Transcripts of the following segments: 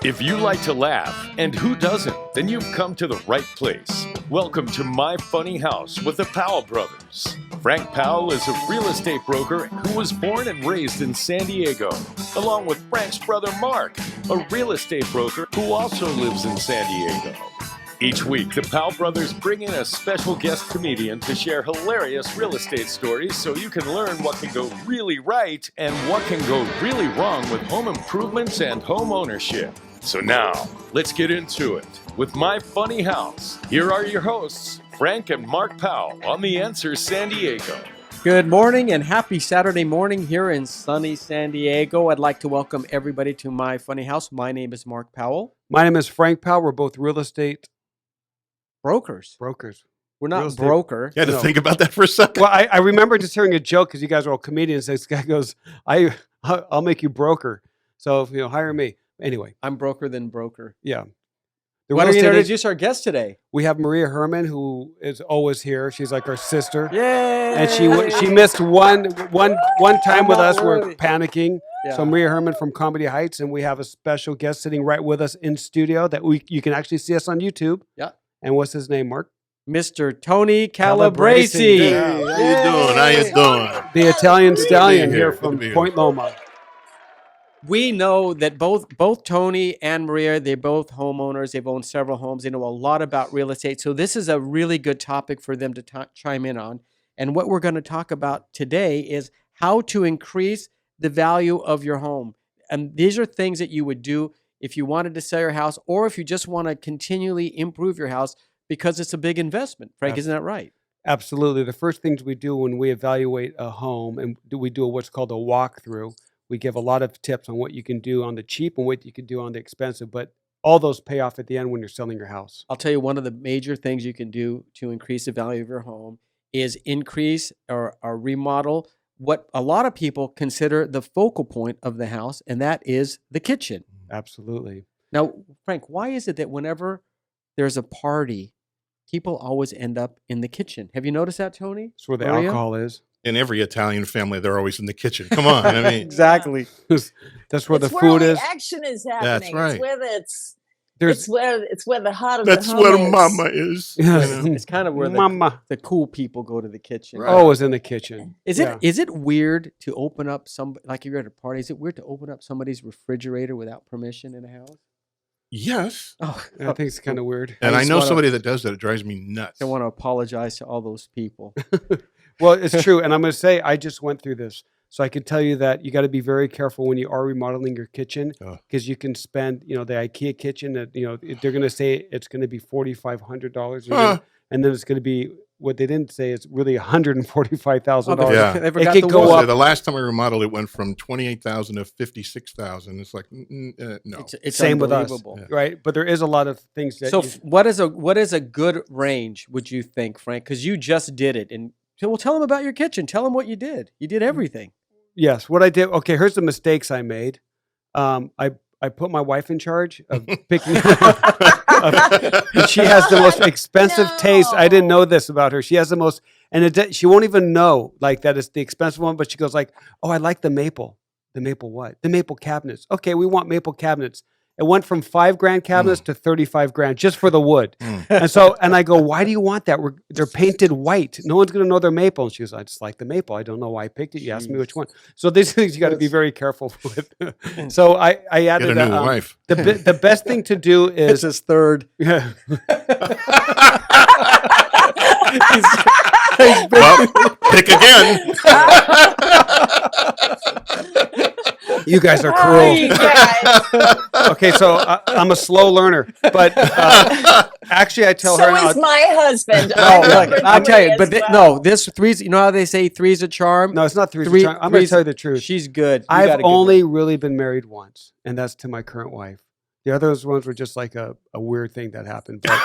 If you like to laugh, and who doesn't, then you've come to the right place. Welcome to My Funny House with the Powell brothers. Frank Powell is a real estate broker who was born and raised in San Diego, along with Frank's brother Mark, a real estate broker who also lives in San Diego. Each week, the Powell brothers bring in a special guest comedian to share hilarious real estate stories so you can learn what can go really right and what can go really wrong with home improvements and home ownership. So now, let's get into it. With My Funny House, here are your hosts, Frank and Mark Powell on The Answer San Diego. Good morning and happy Saturday morning here in sunny San Diego. I'd like to welcome everybody to My Funny House. My name is Mark Powell. My name is Frank Powell. We're both real estate brokers. We're not broker. You had to think about that for a second. Well, I remember just hearing a joke because you guys are all comedians. This guy goes, I'll make you broker. So, hire me. Anyway. I'm broker than broker. Yeah. Why don't you introduce our guest today? We have Maria Herman, who is always here. She's like our sister. Yay! And she missed one time with us. We're panicking. Yeah. So Maria Herman from Comedy Heights, and we have a special guest sitting right with us in studio that you can actually see us on YouTube. Yeah. And what's his name, Mark? Mr. Tony Calabrese. Yeah. How you doing? The Italian stallion here from Point Loma. We know that both Tony and Maria, they're both homeowners. They've owned several homes. They know a lot about real estate. So this is a really good topic for them to chime in on. And what we're going to talk about today is how to increase the value of your home. And these are things that you would do if you wanted to sell your house or if you just want to continually improve your house because it's a big investment. Frank, isn't that right? Absolutely. The first things we do when we evaluate a home, and we do what's called a walkthrough. We give a lot of tips on what you can do on the cheap and what you can do on the expensive, but all those pay off at the end when you're selling your house. I'll tell you one of the major things you can do to increase the value of your home is increase or remodel what a lot of people consider the focal point of the house, and that is the kitchen. Absolutely. Now, Frank, why is it that whenever there's a party, people always end up in the kitchen? Have you noticed that, Tony? That's where the alcohol is. In every Italian family, they're always in the kitchen. Come on, I mean, exactly. That's where the where food the is. action is happening. That's right. It's where the heart of that's the home where is. Mama is. It's kind of where Mama. the cool people go to the kitchen. Right. Always in the kitchen. Is it weird to open up like you're at a party? Is it weird to open up somebody's refrigerator without permission in a house? Yes. Oh, I think it's kind of weird. And I know somebody that does that. It drives me nuts. I want to apologize to all those people. Well, it's true. And I'm going to say, I just went through this. So I can tell you that you got to be very careful when you are remodeling your kitchen because you can spend, the IKEA kitchen that, they're going to say it's going to be $4,500 and then it's going to be what they didn't say is really $145,000. Yeah. It could go up. The last time I remodeled, it went from $28,000 to $56,000. It's like, no. It's same with us, Yeah. right? But there is a lot of things that. So what is a good range, would you think, Frank? Because you just did it. And well, tell them about your kitchen. Tell them what you did. You did everything. Yes, what I did. Okay, here's the mistakes I made. I put my wife in charge of picking. She has the most expensive taste. I didn't know this about her. She has the most, and she won't even know like that it's the expensive one. But she goes like, "Oh, I like the maple. The maple what? The maple cabinets. Okay, we want maple cabinets." It went from $5,000 cabinets to $35,000 just for the wood. And I go, why do you want that? They're painted white. No one's going to know they're maple. And she goes, I just like the maple. I don't know why I picked it. You asked me which one. So these things you got to be very careful with. So I added Get a new wife. The best thing to do is it's his third. Yeah. Well, pick again. You guys are cruel. Okay, so I'm a slow learner, but actually I tell her. So is my husband. I'll tell you, but this three's. You know how they say three's a charm? No, it's not three's a charm. I'm going to tell you the truth. She's good. I've only really been married once, and that's to my current wife. The other ones were just like a weird thing that happened. But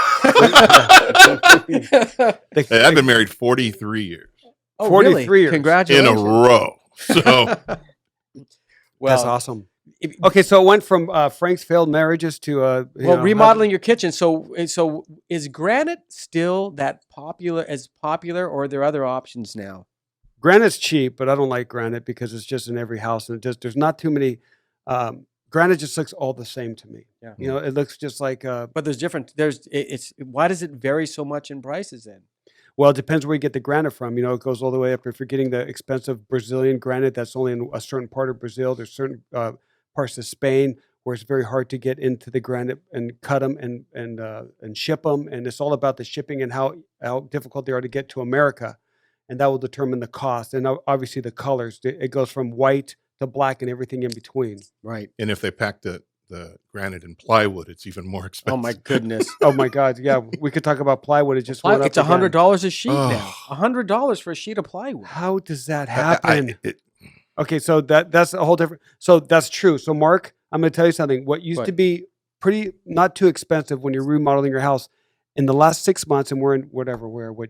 Hey, I've been married 43 years. Oh, 43 really? years. Congratulations. In a row. So that's awesome. Okay, so it went from Frank's failed marriages to remodeling your kitchen. So is granite still as popular, or are there other options now? Granite's cheap, but I don't like granite because it's just in every house, and there's not too many granite just looks all the same to me. Yeah. You know, it looks just like. But there's different. It's why does it vary so much in prices then? Well, it depends where you get the granite from. You know, it goes all the way up. If you're getting the expensive Brazilian granite, that's only in a certain part of Brazil. There's certain parts of Spain where it's very hard to get into the granite and cut them and ship them. And it's all about the shipping and how difficult they are to get to America. And that will determine the cost. And obviously the colors. It goes from white to black and everything in between. Right. And if they pack the granite in plywood, it's even more expensive. Oh my goodness. Oh my God. Yeah. We could talk about plywood. It just went up It's $100 a sheet now. $100 for a sheet of plywood. How does that happen? Okay, so that's a whole different. So that's true. So Mark, I'm going to tell you something. What used to be pretty not too expensive when you're remodeling your house, in the last 6 months, and we're in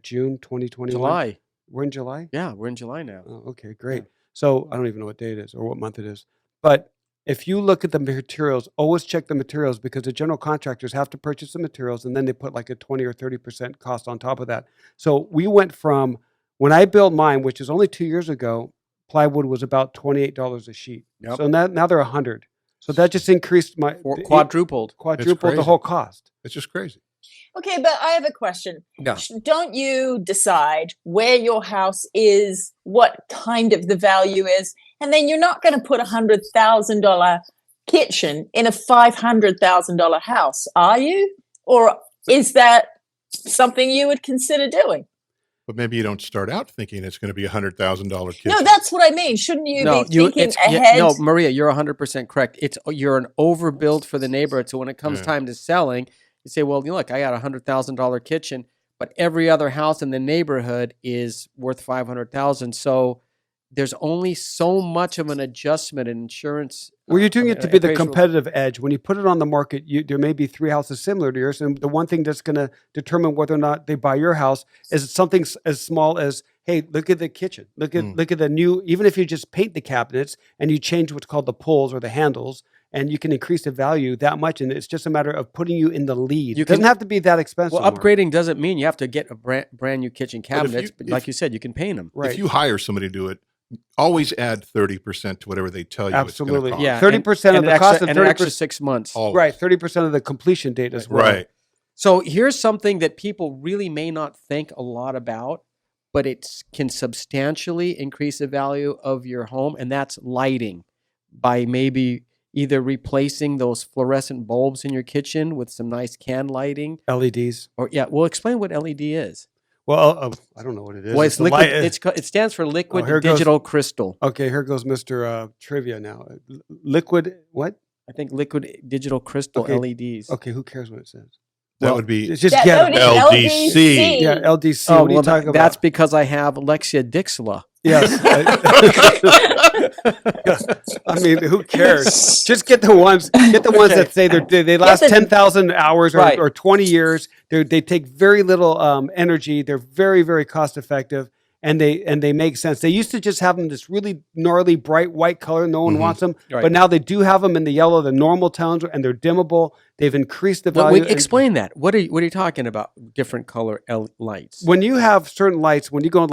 June 2021. July. We're in July. Yeah, we're in July now. Oh, okay, great. Yeah. So I don't even know what day it is or what month it is. But if you look at the materials, always check the materials because the general contractors have to purchase the materials and then they put like a 20 or 30% cost on top of that. So we went from when I built mine, which is only 2 years ago, plywood was about $28 a sheet. Yep. So now they're $100. So that just increased quadrupled the whole cost. It's just crazy. Okay, but I have a question. Yeah. Don't you decide where your house is, what kind of the value is, and then you're not going to put $100,000 kitchen in a $500,000 house, are you? Or is that something you would consider doing? But maybe you don't start out thinking it's going to be $100,000 kitchen. No, that's what I mean. Shouldn't you be thinking ahead? No, Maria, you're 100% correct. You're an overbuild for the neighborhood. So when it comes time to selling, you say, well, look, I got a $100,000 kitchen, but every other house in the neighborhood is worth $500,000. So there's only so much of an adjustment in insurance. Well, you're doing it to be the competitive edge. When you put it on the market, there may be 3 houses similar to yours. And the one thing that's going to determine whether or not they buy your house is something as small as, hey, look at the kitchen. Look at the new, even if you just paint the cabinets and you change what's called the pulls or the handles, and you can increase the value that much. And it's just a matter of putting you in the lead. It doesn't have to be that expensive. Well, upgrading doesn't mean you have to get a brand new kitchen cabinets. But like you said, you can paint them. Right. If you hire somebody to do it, always add 30% to whatever they tell you. Absolutely. It's Yeah. 30% of the cost and 30%, an extra 6 months. Always. Right. 30% of the completion date as well. Right. So here's something that people really may not think a lot about, but it can substantially increase the value of your home, and that's lighting, by maybe either replacing those fluorescent bulbs in your kitchen with some nice can lighting. LEDs. Or well, explain what LED is. Well, I don't know what it is. Well, it's liquid. It stands for liquid digital crystal. Okay, here goes Mr. Trivia now. Liquid what? I think liquid digital crystal LEDs. Okay, who cares what it says? That would be It's just get it. LDC. Yeah, LDC. Oh, what are you talking about? That's because I have Alexia Dixla. Yes. I mean, who cares? Just get the ones that say they last 10,000 hours or 20 years. They take very little energy. They're very, very cost effective, and they make sense. They used to just have them this really gnarly, bright white color. No one wants them, but now they do have them in the yellow, the normal tones, and they're dimmable. They've increased the value. Explain that. What are you talking about? Different color lights. When you have certain lights, when you go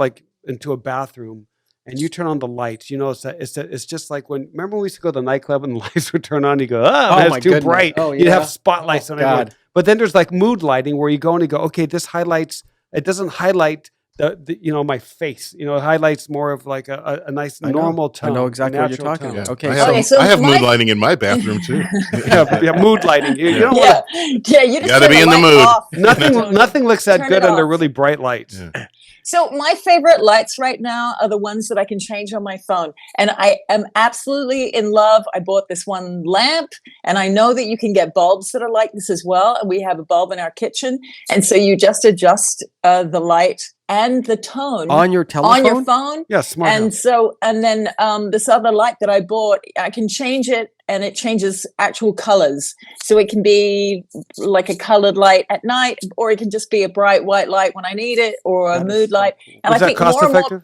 into a bathroom and you turn on the lights, you know, it's just like remember when we used to go to the nightclub and the lights would turn on, you go, it's too bright. Oh, You'd have spotlights on everyone. God. But then there's like mood lighting where you go and you go, okay, this highlights, it doesn't highlight the my face, it highlights more of like a nice normal tone. I know exactly what you're talking about. Yeah. Okay. I have mood lighting in my bathroom too. yeah, mood lighting. You don't want to. You just gotta be in the mood. Nothing looks that good under really bright lights. Yeah. So my favorite lights right now are the ones that I can change on my phone. And I am absolutely in love. I bought this one lamp, and I know that you can get bulbs that are like this as well. And we have a bulb in our kitchen. And so you just adjust the light and the tone on your telephone, on your phone. Yeah, smart. And then this other light that I bought, I can change it, and it changes actual colors. So it can be like a colored light at night, or it can just be a bright white light when I need it, or a mood light. And Is that cost effective?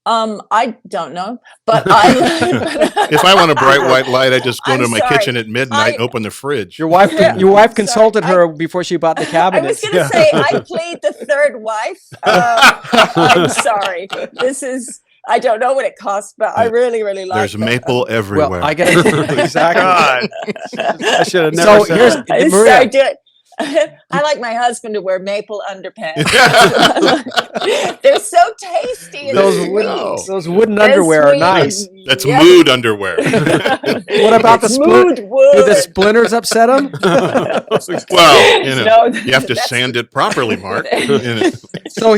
I don't know, but if I want a bright white light, I just go into my kitchen at midnight and open the fridge. Your wife consulted her before she bought the cabinet. I was going to say I played the third wife. I'm sorry. I don't know what it costs, but I really, really like There's it. maple everywhere. Well, I got Exactly. I should have never So said here's that. Maria. I do it. I like my husband to wear maple underpants. They're so tasty and Those sweet. go. Those wooden They're underwear are sweet. nice. That's Yeah. mood underwear. What about the It's split? mood Do the wood. splinters upset them? Well, No, you have to that's- sand it properly, Mark. You know. So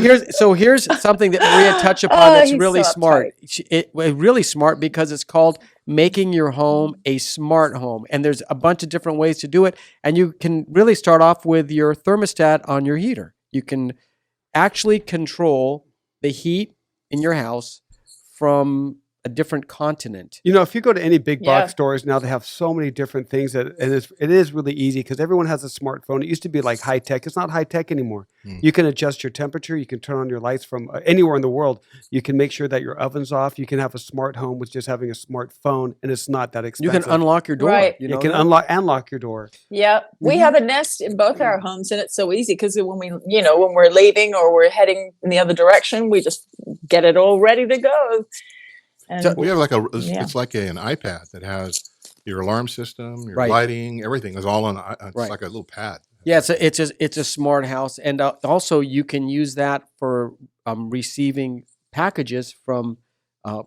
here's something that Maria touched upon Oh, that's he's really so smart. Really smart because it's called making your home a smart home, and there's a bunch of different ways to do it. And you can really start off with your thermostat on your heater. You can actually control the heat in your house from a different continent. You know, if you go to any big box Yeah. stores now, they have so many different things that, and it is really easy because everyone has a smartphone. It used to be like high tech. It's not high tech anymore. You can adjust your temperature. You can turn on your lights from anywhere in the world. You can make sure that your oven's off. You can have a smart home with just having a smartphone, and it's not that You expensive. can unlock your door. Right. You You know can that? unlock your door. Yeah, we have a Nest in both our homes, and it's so easy because when when we're leaving or we're heading in the other direction, we just get it all ready to go. And So- We have like Yeah. it's like an iPad that has your alarm system, your Right. lighting, everything is all on. It's Right. like a little pad. Yeah, it's a smart house, and also you can use that for receiving packages from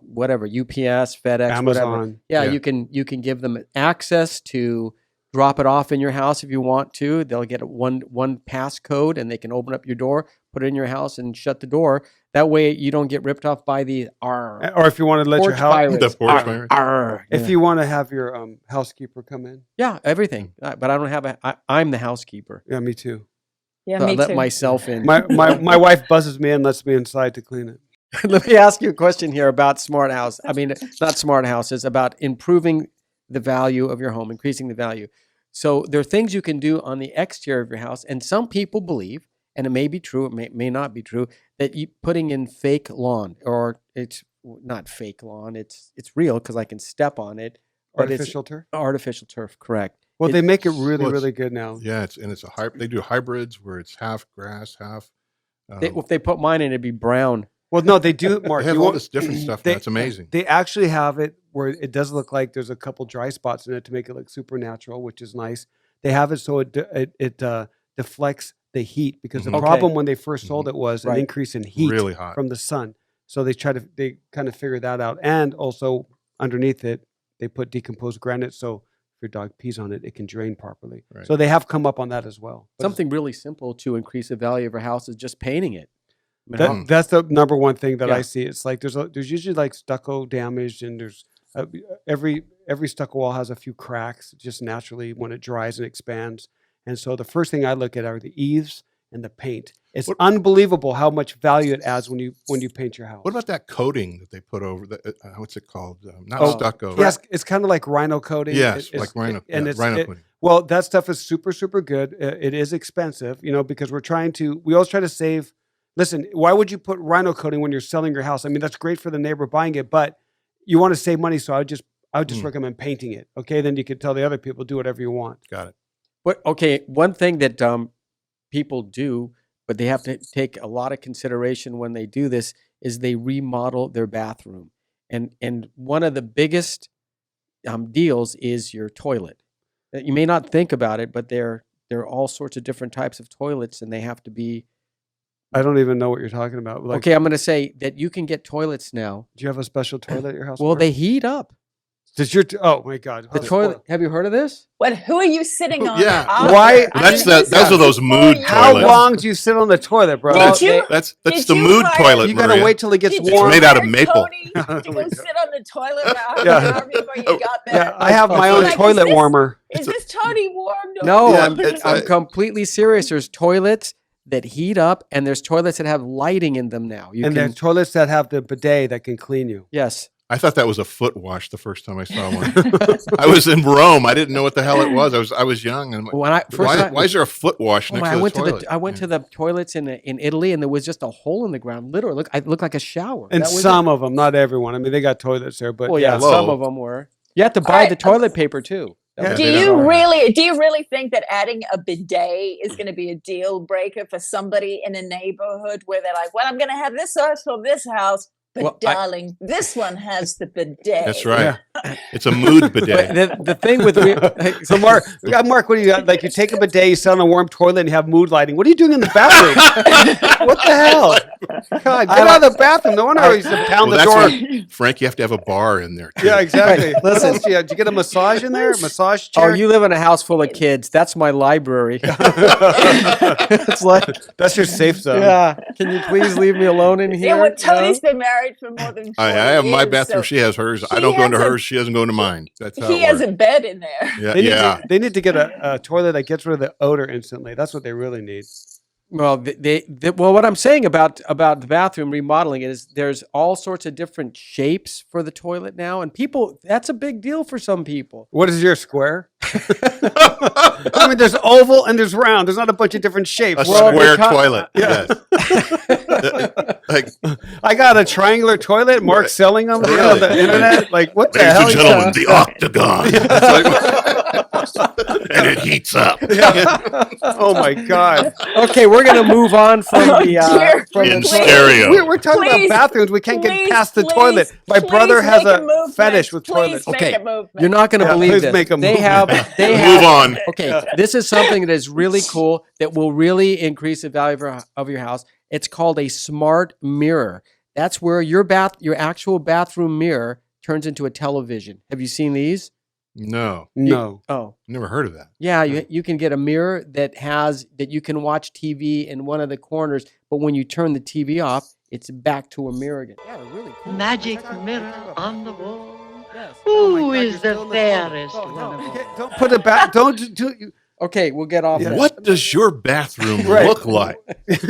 whatever UPS, FedEx, whatever. Amazon. Yeah, Yeah. you can give them access to drop it off in your house if you want to. They'll get one passcode, and they can open up your door, put it in your house, and shut the door. That way, you don't get ripped off by the Or if you want to let your porch house, pirates. The porch Arr, pirates. arr, if you want to have your housekeeper come in. yeah, everything. But I don't have I'm the housekeeper. Yeah, me too. yeah, So I me let too. myself in. My wife buzzes me and lets me inside to clean it. Let me ask you a question here about smart house. I mean, not smart houses, about improving the value of your home, increasing the value. So there are things you can do on the exterior of your house, and some people believe, and it may be true, it may not be true, that you putting in fake lawn, or it's not fake lawn, it's real because I can step on it. But Artificial turf. it's artificial turf, correct? Well, It- they make it really, Well, it's- really good now. Yeah, it's a hybrid. They do hybrids where it's half grass, half. if they put mine in, it'd be brown. Well, no, they do, Mark. They have you all won't- this different stuff. That's amazing. They actually have it where it does look like there's a couple dry spots in it to make it look supernatural, which is nice. They have it so it deflects the heat because the Okay. problem when they first sold it was an Right. increase in heat Really hot. from the sun. So they kind of figure that out, and also underneath it they put decomposed granite so if your dog pees on it, it can drain properly. Right. So they have come up on that as well. But Something really simple to increase the value of your house is just painting it. I mean, how- that's the number one thing that Yeah. I see. It's like there's usually like stucco damage, and there's every stucco wall has a few cracks just naturally when it dries and expands. And so the first thing I look at are the eaves and the paint. It's What- unbelievable how much value it adds when you paint your house. What about that coating that they put over the? What's it called? Not Oh, stucco. Yes, it's kind of like rhino coating. Yes, It's- like rhino. and yeah, it's rhino it- coating. Well, that stuff is super, super good. It is expensive, because we always try to save. Listen, why would you put rhino coating when you're selling your house? I mean, that's great for the neighbor buying it, but you want to save money. So I would just recommend painting it. Okay. Then you can tell the other people, do whatever you want. Got it. But okay, one thing that people do, but they have to take a lot of consideration when they do this, is they remodel their bathroom. And one of the biggest deals is your toilet. You may not think about it, but there are all sorts of different types of toilets, and they have to be. I don't even know what you're talking about. Like, Okay, I'm going to say that you can get toilets now. do you have a special toilet at your house? Well, Mark? they heat up. Does your oh my God, The toilet. Have you heard of this? What? Who are you sitting on? Yeah. after? Why- I That's mean, the this those is are those before mood you- How toilets. long do you sit on the toilet, bro? Did That's, you- that's did the you mood hire- toilet. You gotta Maria. wait till it gets Did you warm. made out of hire maple. Tony to go sit on the toilet Yeah. however before you got there? Yeah, I have my own Like, is toilet this- warmer. Is this Tony warm? No, Yeah, I'm, it's- I'm completely serious. There's toilets that heat up, and there's toilets that have lighting in them now. You And can, there's toilets that have the bidet that can clean you. yes. I thought that was a foot wash the first time I saw one. I was in Rome. I didn't know what the hell it was. I was young. And I'm like, When I first time, why is there a foot wash oh next my, to I the went toilet? to the I went to the toilets in Italy, and there was just a hole in the ground. Literally, it looked like a shower. And That was some of them, not everyone. I mean, they got toilets there, but it. Well, yeah, Hello. some of them were. You have to buy Alright, the toilet paper too. That Yeah, was Do they bizarre. you really think that adding a bidet is going to be a deal breaker for somebody in a neighborhood where they're like, well, I'm going to have this house or this house, But Well, darling, this one has the bidet. That's right. It's a mood bidet. the thing with So Mark, what do you got? Like you take a bidet, you sit on a warm toilet, and you have mood lighting. What are you doing in the bathroom? What the hell? God, get out of the bathroom. No wonder I used to pound the That's door. why, Frank, you have to have a bar in there. Too. Yeah, exactly. Right, listen. Listen, did you get a massage in there? A massage chair? Oh, you live in a house full of kids. That's my library. It's like, That's your safe zone. yeah. Can you please leave me alone in here? Yeah, well, Tony's No? been married for more than 40 I have my years, bathroom. so She has hers. I he don't go into has a- hers. She doesn't go into mine. That's how he it has works. a bed in there. Yeah, They they need to get a toilet that gets rid of the odor instantly. That's what they really need. Well, well, what I'm saying about the bathroom remodeling is there's all sorts of different shapes for the toilet now, and people, that's a big deal for some people. What is your square? I mean, there's oval and there's round. There's not a bunch of different shapes. A Well, square because- toilet. Yes. Like, I got a triangular toilet. Mark's selling them on Really? the internet. Like, what the ladies hell? and gentlemen, the octagon. It's like- and it heats up. Oh my God. Okay, we're gonna move on from Oh, the dear. from In the stereo. We're talking Please, about bathrooms. We can't get please, past the please, toilet. My please brother has make a movement. fetish with Please toilets. make Okay, a movement. you're not gonna Yeah, believe please this. make a They movement. have they Move have on. Okay, this is something that is really cool that will really increase the value of your house. It's called a smart mirror. That's where your actual bathroom mirror turns into a television. Have you seen these? No, No. Oh, never heard of that. yeah, you can get a mirror that you can watch TV in one of the corners, but when you turn the TV off, it's back to a mirror again. Yeah, really cool. Magic mirror on the wall. Yes. Oh my Who God, is you're the still in the phone. fairest No, one no, of all? don't put it back. Don't do. Okay, we'll get off Yeah. that. What does your bathroom Right. look like? It's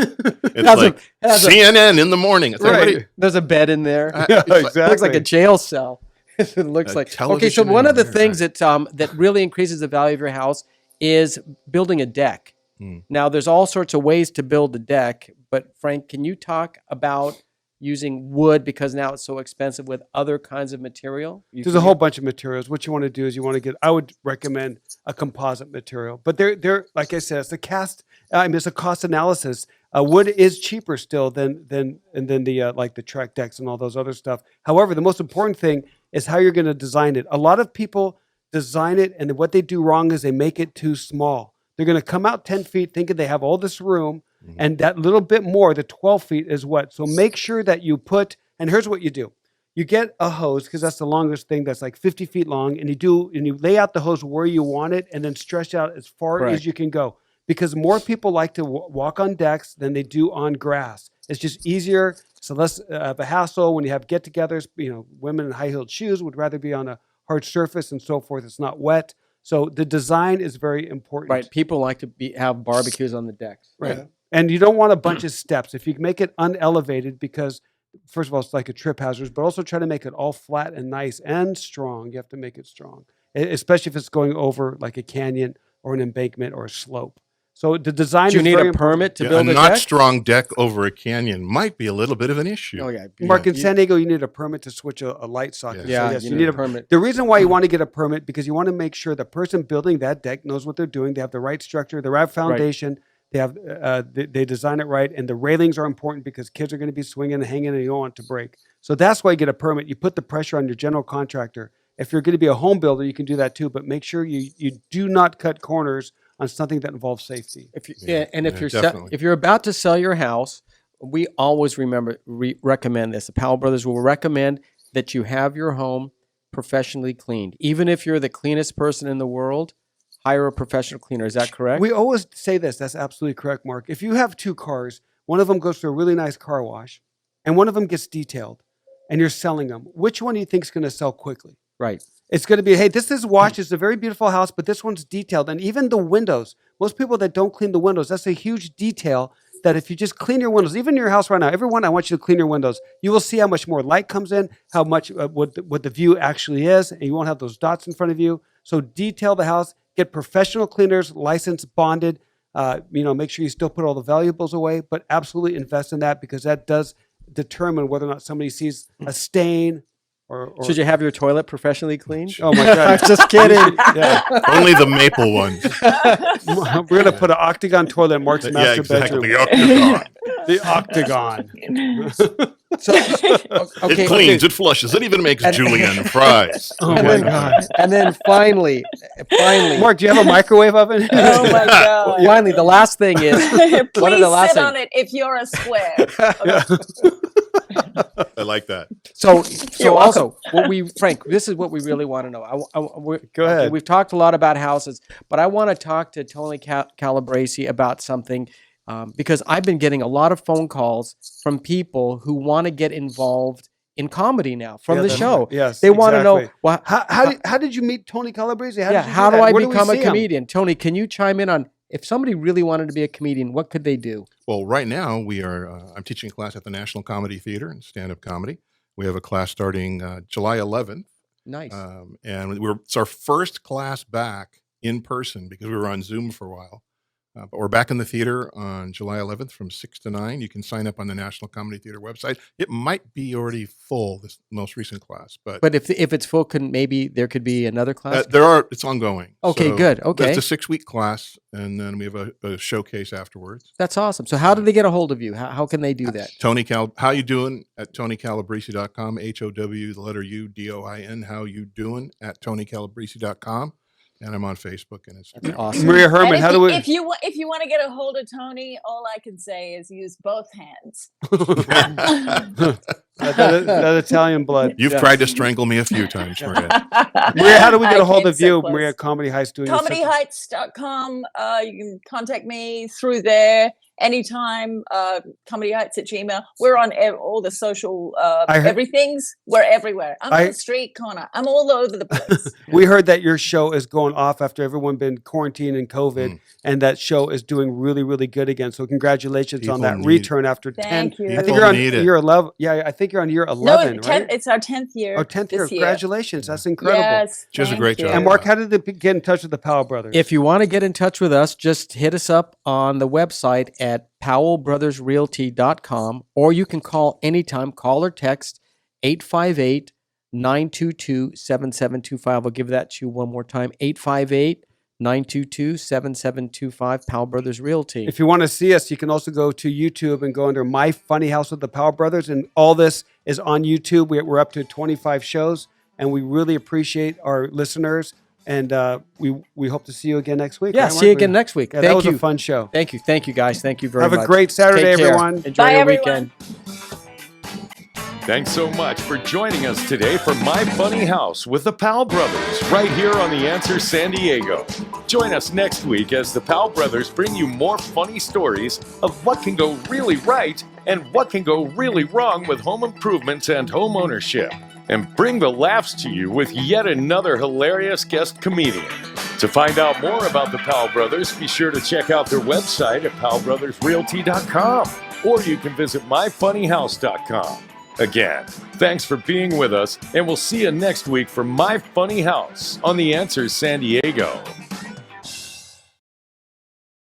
Has a- like has a- CNN in the morning. It's like, Right. what do you- There's a bed in there. Yeah, it's like- exactly. It looks like a jail cell. It looks A like. Okay, so television one in of the there, things right. that really increases the value of your house is building a deck. Hmm. Now, there's all sorts of ways to build a deck, but Frank, can you talk about using wood because now it's so expensive with other kinds of material? There's a whole bunch of materials. What you want to do is you want to get. I would recommend a composite material, but they're like I said, it's a cast. I mean, it's a cost analysis. Wood is cheaper still than the like the Trek decks and all those other stuff. However, the most important thing is how you're going to design it. A lot of people design it, and what they do wrong is they make it too small. They're going to come out 10 feet thinking they have all this room, and that little bit more, the 12 feet, is what. So make sure that you put. And here's what you do. You get a hose because that's the longest thing that's like 50 feet long, and you lay out the hose where you want it, and then stretch out as far Correct. as you can go. Because more people like to walk on decks than they do on grass. It's just easier. So less of a hassle when you have get-togethers. You know, women in high-heeled shoes would rather be on a hard surface and so forth. It's not wet. So the design is very important. Right. People like to have barbecues on the decks. Right. And you don't want a bunch of steps. If you can make it unelevated, because first of all, it's like a trip hazard, but also try to make it all flat and nice and strong. You have to make it strong, especially if it's going over like a canyon or an embankment or a slope. So the design Do you is need very a permit to Yeah, build a a not deck? strong deck over a canyon might be a little bit of an issue. Oh yeah. Mark, in You- San Diego, you need a permit to switch a light socket. Yeah. So yes, you you need a permit. The reason why you want to get a permit because you want to make sure the person building that deck knows what they're doing. They have the right structure, the right foundation. They have they design it right, and the railings are important because kids are going to be swinging and hanging, and you don't want it to break. So that's why you get a permit. You put the pressure on your general contractor. If you're going to be a home builder, you can do that too, but make sure you do not cut corners on something that involves safety. If you, Yeah, and if yeah, you're definitely. if you're about to sell your house, we always recommend this. The Powell brothers will recommend that you have your home professionally cleaned. Even if you're the cleanest person in the world, hire a professional cleaner. Is that correct? We always say this. That's absolutely correct, Mark. If you have two cars, one of them goes through a really nice car wash, and one of them gets detailed, and you're selling them, which one do you think is going to sell quickly? Right. It's going to be, hey, this is washed. It's a very beautiful house, but this one's detailed. And even the windows, most people that don't clean the windows, that's a huge detail that if you just clean your windows, even in your house right now, everyone, I want you to clean your windows. You will see how much more light comes in, how much, what the view actually is, and you won't have those dots in front of you. So detail the house, get professional cleaners, licensed, bonded, make sure you still put all the valuables away, but absolutely invest in that because that does determine whether or not somebody sees a stain or Should you have your toilet professionally cleaned? oh my God. I'm just kidding. Yeah. Only the maple ones. We're going to put an octagon toilet in Mark's Yeah, master exactly. bedroom. The octagon. The octagon. So, okay. It cleans, it flushes, it even makes julienne fries. Oh and my then, God. And then finally, Mark, do you have a microwave oven? Oh my God. finally, the last thing is Please one of the last sit on things. it if you're a square. I like that. So You're also, Frank, this is what we really want to know. Go ahead. We've talked a lot about houses, but I want to talk to Tony Calabrese about something because I've been getting a lot of phone calls from people who want to get involved in comedy now from Yeah, the that's show. right. Yes, They want to know, exactly. well, How did you meet Tony Calabrese? How did you how do that? I Where we become a see him? comedian? Tony, can you chime in on if somebody really wanted to be a comedian, what could they do? Well, right now I'm teaching a class at the National Comedy Theater in stand-up comedy. We have a class starting July 11th. Nice. And it's our first class back in person because we were on Zoom for a while. But we're back in the theater on July 11th from 6 to 9. You can sign up on the National Comedy Theater website. It might be already full, this most recent class. But if it's full, maybe there could be another class? it's ongoing. Okay, So good. Okay. It's a 6-week class, and then we have a showcase afterwards. That's awesome. So how do they get a hold of you? How can they do that? How you doing at TonyCalabrese.com, HOW, the letter U, DOIN, how you doing at TonyCalabrese.com. And I'm on Facebook and Instagram. Awesome. Maria Herman, And how do we? if you want to get a hold of Tony, all I can say is use both hands. that Italian blood. You've Yeah. tried to strangle me a few times, Maria. Maria, how do we get I a hold came of so you? close. Maria, Comedy Heights doing your stuff. ComedyHeights.com. You can contact me through there anytime. ComedyHeights@gmail. We're on all the social everything's. We're everywhere. I'm on the street corner. I'm all over the place. We heard that your show is going off after everyone been quarantined and COVID, and that show is doing really, really good again. So congratulations on that return after 10. Thank you. I think you're on year 11. Yeah, I think you're on year 11, right? It's our 10th year. Oh, 10th year. this year. Congratulations. That's incredible. Yes, She does a great job. And Mark, how did they get in touch with the Powell brothers? If you want to get in touch with us, just hit us up on the website at powellbrothersrealty.com, or you can call anytime. Call or text 858-922-7725. I'll give that to you one more time. 858-922-7725, Powell Brothers Realty. If you want to see us, you can also go to YouTube and go under My Funny House with the Powell Brothers. And all this is on YouTube. We're up to 25 shows, and we really appreciate our listeners. And we hope to see you again next week. Yeah, right, see you Mark? again next week. Yeah, Thank that was you. a fun show. Thank you, guys. Thank you very much. Have a great Saturday, Take care. everyone. Enjoy Bye, your everyone. weekend. Thanks so much for joining us today for My Funny House with the Powell Brothers, right here on The Answer San Diego. Join us next week as the Powell Brothers bring you more funny stories of what can go really right and what can go really wrong with home improvements and home ownership, and bring the laughs to you with yet another hilarious guest comedian. To find out more about the Powell Brothers, be sure to check out their website at powellbrothersrealty.com, or you can visit myfunnyhouse.com. Again, thanks for being with us, and we'll see you next week for My Funny House on The Answer San Diego.